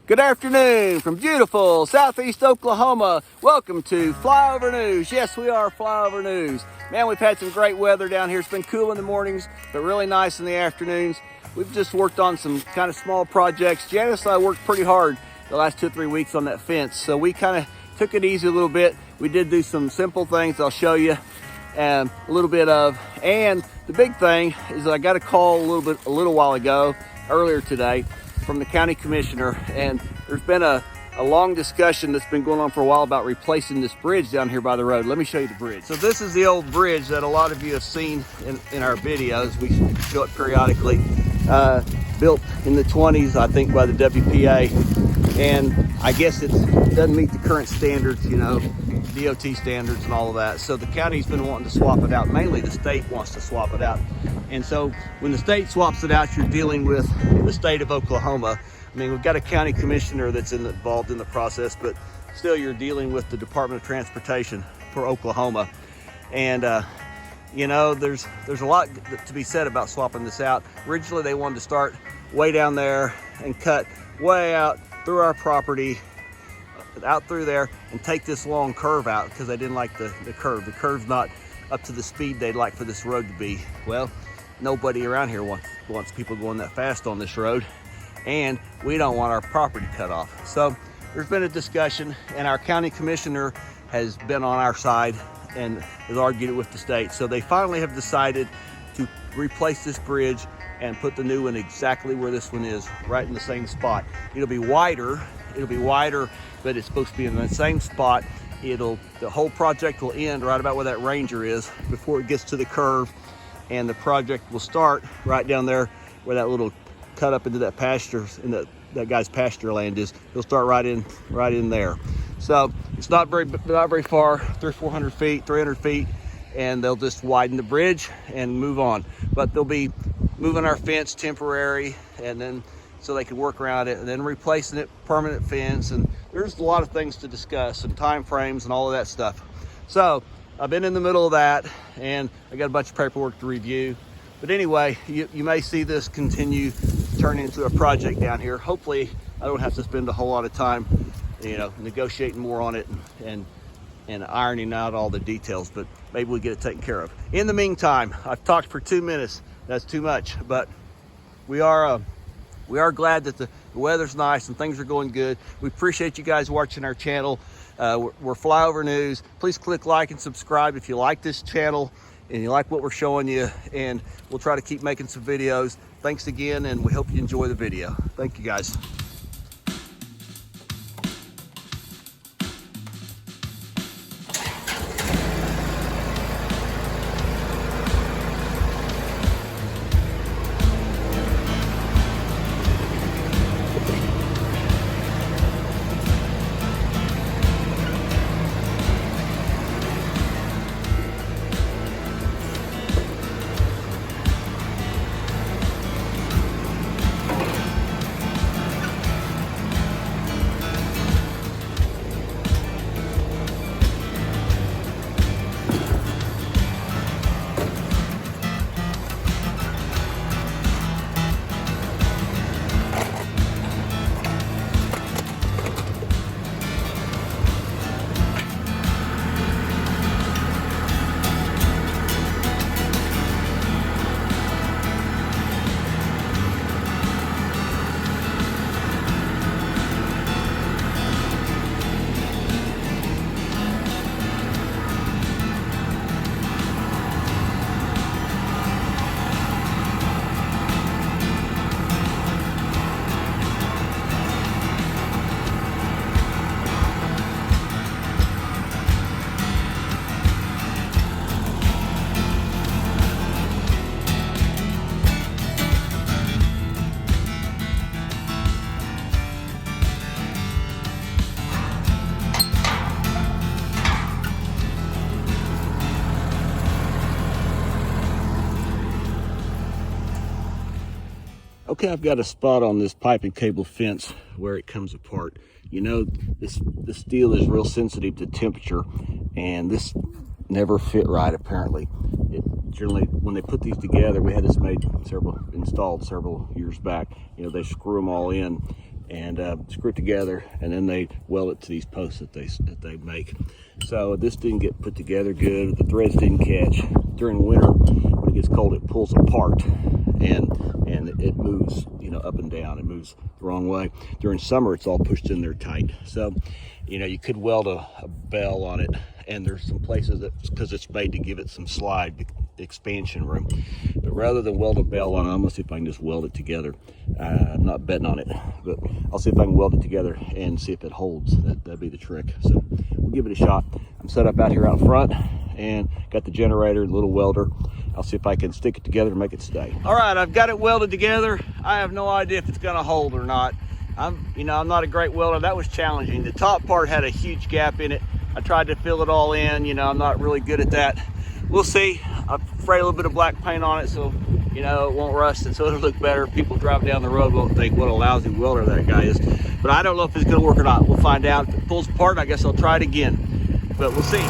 Good afternoon from beautiful Southeast Oklahoma. Welcome to Flyover News. Yes, we are Flyover News. Man, we've had some great weather down here. It's been cool in the mornings, but really nice in the afternoons. We've just worked on some kind of small projects. Janice and I worked pretty hard the last 2 or 3 weeks on that fence, so we kind of took it easy a little bit. We did do some simple things I'll show you a little bit of. And the big thing is that I got a call a little while ago, earlier today, from the county commissioner, and there's been a long discussion that's been going on for a while about replacing this bridge down here by the road. Let me show you the bridge. So this is the old bridge that a lot of you have seen in our videos. We show it periodically. Built in the 20s, I think, by the WPA, and I guess it doesn't meet the current standards, you know, DOT standards and all of that. So the county's been wanting to swap it out. Mainly the state wants to swap it out. And so when the state swaps it out, you're dealing with the state of Oklahoma. I mean, we've got a county commissioner that's involved in the process, but still you're dealing with the Department of Transportation for Oklahoma. And you know, there's a lot to be said about swapping this out. Originally they wanted to start way down there and cut way out through our property, out through there, and take this long curve out because they didn't like the curve. The curve's not up to the speed they'd like for this road to be. Well, nobody around here wants people going that fast on this road, and we don't want our property cut off. So there's been a discussion, and our county commissioner has been on our side and has argued it with the state. So they finally have decided to replace this bridge and put the new one exactly where this one is, right in the same spot. It'll be wider, but it's supposed to be in the same spot. The whole project will end right about where that Ranger is before it gets to the curve, and the project will start right down there where that little cut up into that pasture, in that guy's pasture land is. It'll start right in there. So it's not very far, 300-400 feet, 300 feet, and they'll just widen the bridge and move on. But they'll be moving our fence temporary, and then so they can work around it, and then replacing it permanent fence. And there's a lot of things to discuss, and time frames and all of that stuff. So I've been in the middle of that, and I got a bunch of paperwork to review. But anyway, you may see this continue turn into a project down here. Hopefully I don't have to spend a whole lot of time, you know, negotiating more on it and ironing out all the details, but maybe we get it taken care of. In the meantime, I've talked for 2 minutes. That's too much, but we are glad that the weather's nice and things are going good. We appreciate you guys watching our channel. We're Flyover News. Please click like and subscribe if you like this channel and you like what we're showing you, and we'll try to keep making some videos. Thanks again, and we hope you enjoy the video. Thank you, guys. Okay, I've got a spot on this pipe and cable fence where it comes apart. You know, this steel is real sensitive to temperature, and this never fit right apparently. It generally, when they put these together, we had this installed several years back. You know, they screw them all in, and screw it together, and then they weld it to these posts that they make. So this didn't get put together good. The threads didn't catch. During winter, when it gets cold, it pulls apart, and it moves, up and down. It moves the wrong way. During summer, it's all pushed in there tight. So, you could weld a bell on it, and there's some places that, because it's made to give it some slide expansion room. But rather than weld a bell on it, I'm gonna see if I can just weld it together. I'm not betting on it, but I'll see if I can weld it together and see if it holds. That'd be the trick. So we'll give it a shot. I'm set up out here out front and got the generator, the little welder. I'll see if I can stick it together and make it stay. All right, I've got it welded together. I have no idea if it's gonna hold or not. I'm not a great welder. That was challenging. The top part had a huge gap in it. I tried to fill it all in. I'm not really good at that. We'll see. I've sprayed a little bit of black paint on it so, it won't rust, and so it'll look better. People driving down the road won't think what a lousy welder that guy is. But I don't know if it's gonna work or not. We'll find out. If it pulls apart, I guess I'll try it again. But we'll see.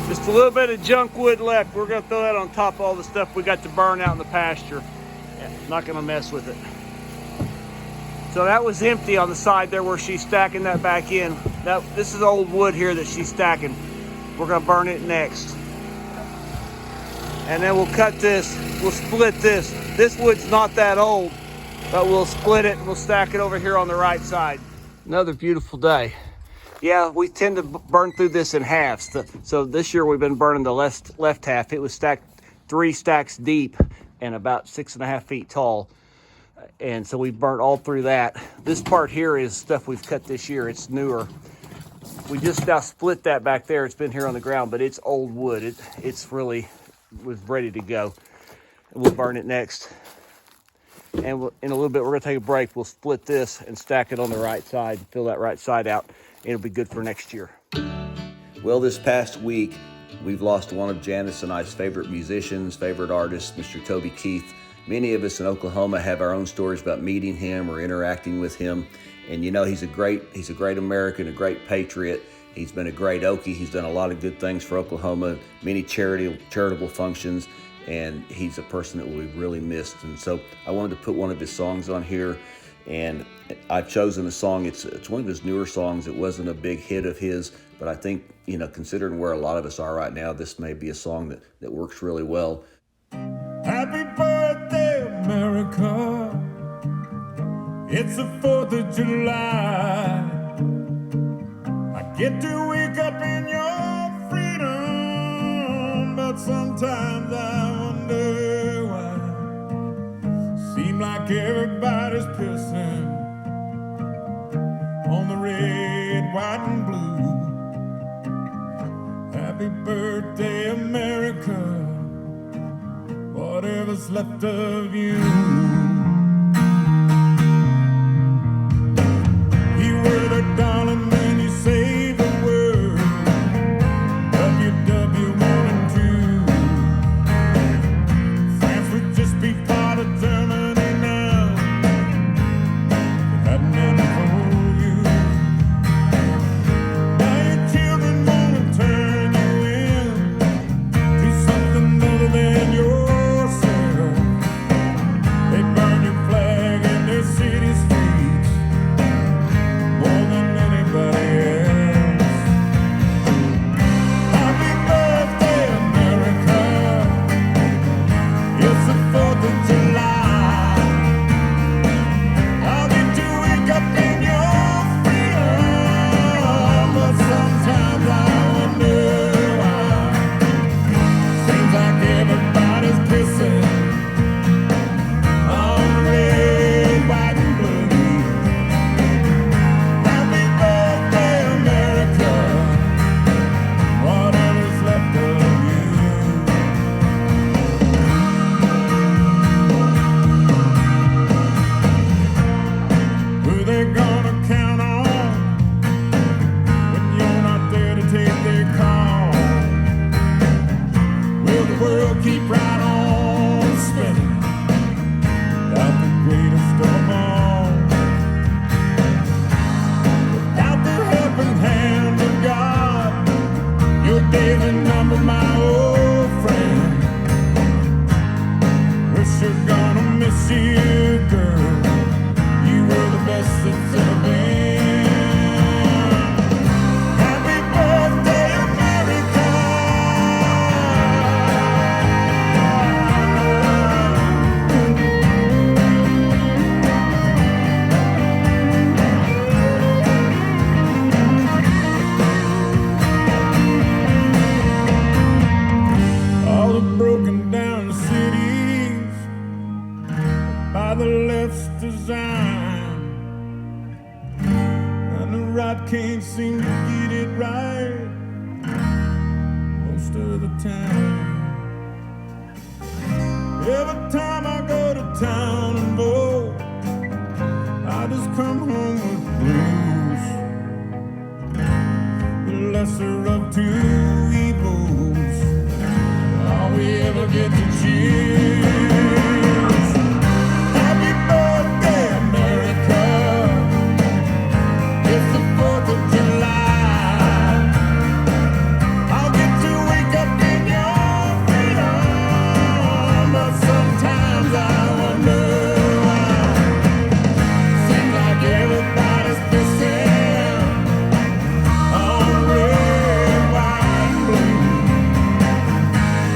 Just a little bit of junk wood left. We're gonna throw that on top of all the stuff we got to burn out in the pasture. Yeah, not gonna mess with it. So that was empty on the side there where she's stacking that back in. This is old wood here that she's stacking. We're gonna burn it next. And then we'll cut this, we'll split this. This wood's not that old, but we'll split it and we'll stack it over here on the right side. Another beautiful day. Yeah, we tend to burn through this in halves. So this year we've been burning the left half. It was stacked 3 stacks deep and about 6.5 feet tall. And so we've burnt all through that. This part here is stuff we've cut this year. It's newer. We just now split that back there. It's been here on the ground, but it's old wood. It's really was ready to go. We'll burn it next. And in a little bit, we're gonna take a break. We'll split this and stack it on the right side, fill that right side out. It'll be good for next year. Well, this past week, we've lost one of Janice and I's favorite musicians, favorite artists, Mr. Toby Keith. Many of us in Oklahoma have our own stories about meeting him or interacting with him. And he's a great American, a great patriot. He's been a great Okie. He's done a lot of good things for Oklahoma, many charitable functions, and he's a person that we've really missed. And so I wanted to put one of his songs on here. And I've chosen a song, it's one of his newer songs. It wasn't a big hit of his, but I think, considering where a lot of us are right now, this may be a song that works really well. Happy birthday, America. It's the 4th of July. I get to wake up in your freedom, but sometimes I wonder why. Seem like everybody's pissing on the red, white, and blue. Happy birthday, America. Whatever's left of you. You were the darling when you saved the world. WW1 and 2. France would just be part of Germany now. It hadn't been for you. Now your children wanna turn you in to something other than your. They earth's design, and the rod can't seem to get it right most of the time. Every time I go to town and vote, I just come home with blues. The lesser of two evils, all we ever get to choose. Happy birthday, America. It's the 4th of July. I'll get to wake up in your freedom, but sometimes I wonder why. Seems like everybody's pissing on red, white, and blue.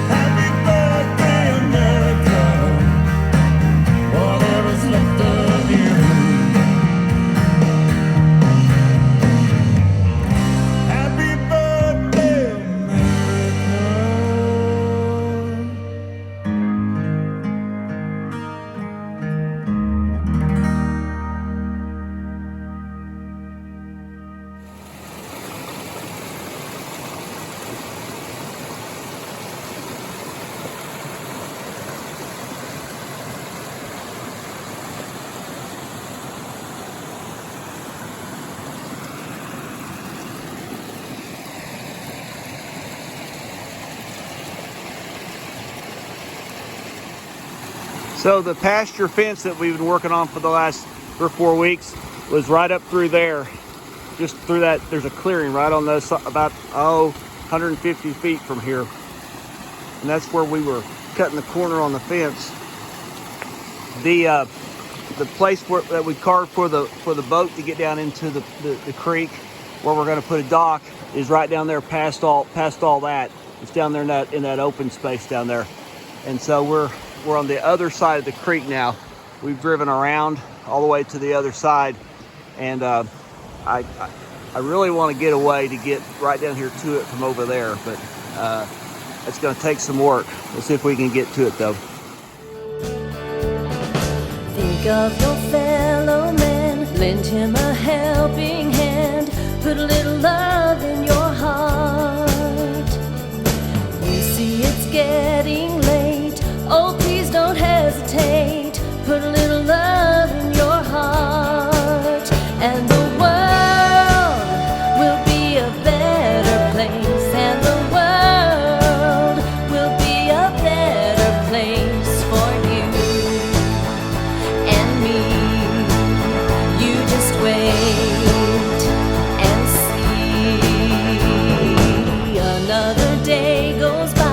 Happy birthday, America, whatever's left of you. Happy birthday, America. So the pasture fence that we've been working on for the last 3 or 4 weeks was right up through there. Just through that, there's a clearing right on those, about 150 feet from here. And that's where we were cutting the corner on the fence. The place that we carved for the boat to get down into the creek, where we're going to put a dock, is right down there past all that. It's down there in that open space down there. And so we're on the other side of the creek now. We've driven around all the way to the other side, and I really want to get away to get right down here to it from over there, but it's going to take some work. We'll see if we can get to it though. Think of your fellow man, lend him a helping hand, put a little love in your heart. You see it's getting late, oh please don't hesitate, put a little love in your heart, and the world will be a better place, and the world will be a better place for you and me. You just wait and see. Another day goes by.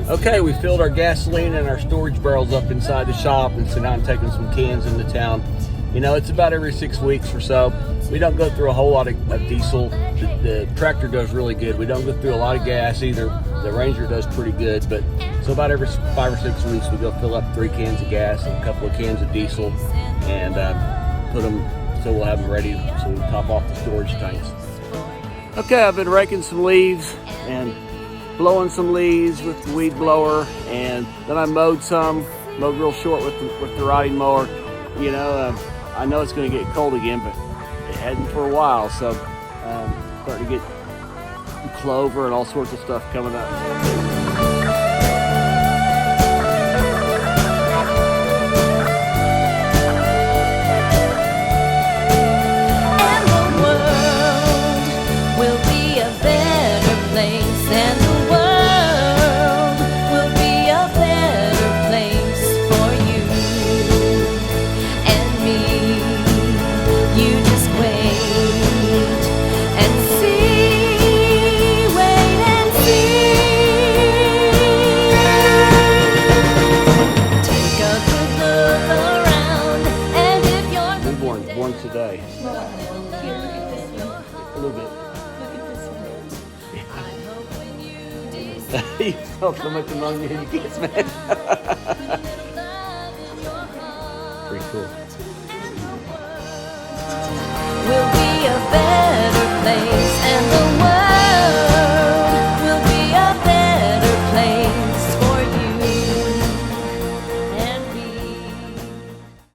Okay, we filled our gasoline and our storage barrels up inside the shop, and so now I'm taking some cans into town. You know, it's about every 6 weeks or so. We don't go through a whole lot of diesel. The tractor does really good. We don't go through a lot of gas either. The Ranger does pretty good, but so about every 5 or 6 weeks we go fill up 3 cans of gas and a couple of cans of diesel, and put them so we'll have them ready so we can top off the storage tanks. Okay, I've been raking some leaves and blowing some leaves with the weed blower, and then I mowed real short with the riding mower. You know, I know it's going to get cold again, but it hadn't for a while, so starting to get clover and all sorts of stuff coming up. Once a day. A little bit. You felt so much among you, you can't smell it. Pretty cool.